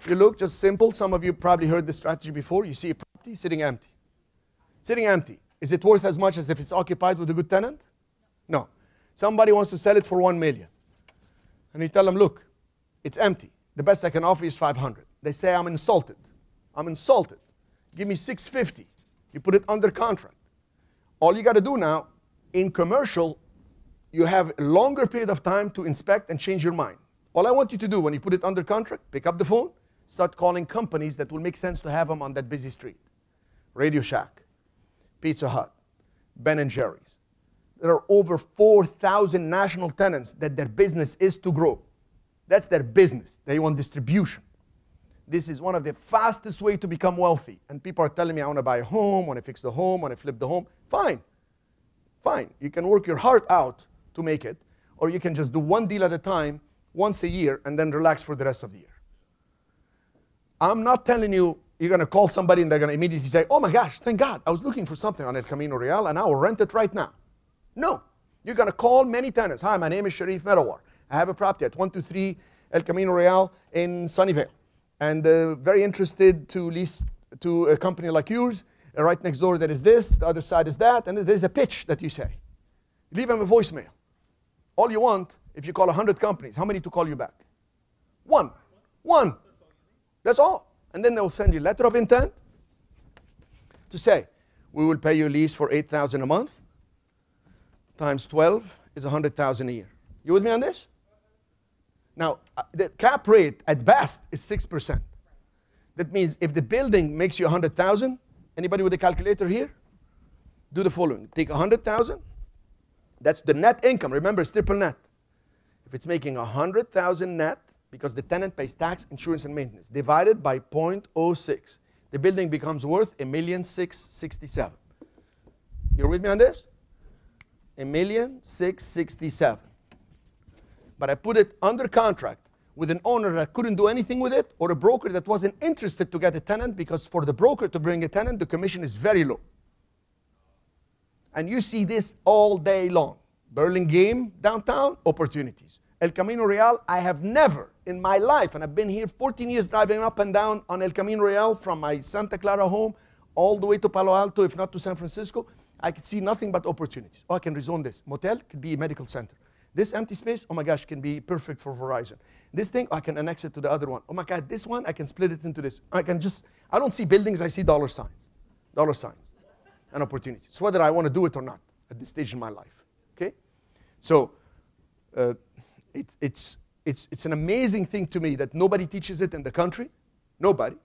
You look, just simple. Some of you probably heard this strategy before. You see a property sitting empty. Sitting empty. Is it worth as much as if it's occupied with a good tenant? No. Somebody wants to sell it for $1 million. And you tell them, look, it's empty. The best I can offer you is 500. They say, I'm insulted. I'm insulted. Give me 650. You put it under contract. All you got to do now, in commercial, you have a longer period of time to inspect and change your mind. All I want you to do when you put it under contract, pick up the phone, start calling companies that will make sense to have them on that busy street. Radio Shack, Pizza Hut, Ben & Jerry's. There are over 4,000 national tenants that their business is to grow. That's their business. They want distribution. This is one of the fastest ways to become wealthy. And people are telling me, I want to buy a home, want to fix the home, want to flip the home. Fine. Fine. You can work your heart out to make it, or you can just do one deal at a time, once a year, and then relax for the rest of the year. I'm not telling you you're going to call somebody and they're going to immediately say, oh my gosh, thank God, I was looking for something on El Camino Real and I will rent it right now. No. You're going to call many tenants. Hi, my name is Cherif Medawar. I have a property at 123 El Camino Real in Sunnyvale. And very interested to lease to a company like yours. Right next door there is this, the other side is that, and there's a pitch that you say. Leave them a voicemail. All you want, if you call 100 companies, how many to call you back? One. One. That's all. And then they'll send you a letter of intent to say, we will pay you a lease for $8,000 a month, times 12 is $100,000 a year. You with me on this? Now, the cap rate at best is 6%. That means if the building makes you $100,000, anybody with a calculator here? Do the following. Take $100,000. That's the net income. Remember, it's triple net. If it's making $100,000 net, because the tenant pays tax, insurance, and maintenance, divided by 0.06, the building becomes worth $1,667,000. You're with me on this? $1,667,000. But I put it under contract with an owner that couldn't do anything with it, or a broker that wasn't interested to get a tenant, because for the broker to bring a tenant, the commission is very low. And you see this all day long. Burlingame, downtown, opportunities. El Camino Real, I have never in my life, and I've been here 14 years driving up and down on El Camino Real from my Santa Clara home all the way to Palo Alto, if not to San Francisco. I could see nothing but opportunities. Oh, I can rezone this. Motel could be a medical center. This empty space, oh my gosh, can be perfect for Verizon. This thing, I can annex it to the other one. Oh my God, this one, I can split it into this. I don't see buildings, I see dollar signs. Dollar signs and opportunities. So whether I want to do it or not at this stage in my life. Okay? So it's an amazing thing to me that nobody teaches it in the country. Nobody.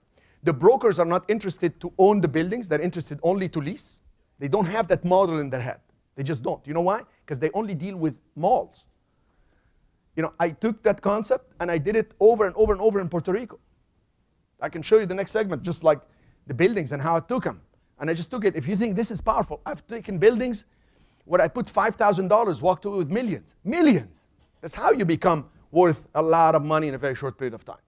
The brokers are not interested to own the buildings. They're interested only to lease. They don't have that model in their head. They just don't. You know why? Because they only deal with malls. You know, I took that concept and I did it over and over and over in Puerto Rico. I can show you the next segment, just like the buildings and how I took them. And I just took it. If you think this is powerful, I've taken buildings where I put $5,000, walked away with millions. Millions. That's how you become worth a lot of money in a very short period of time.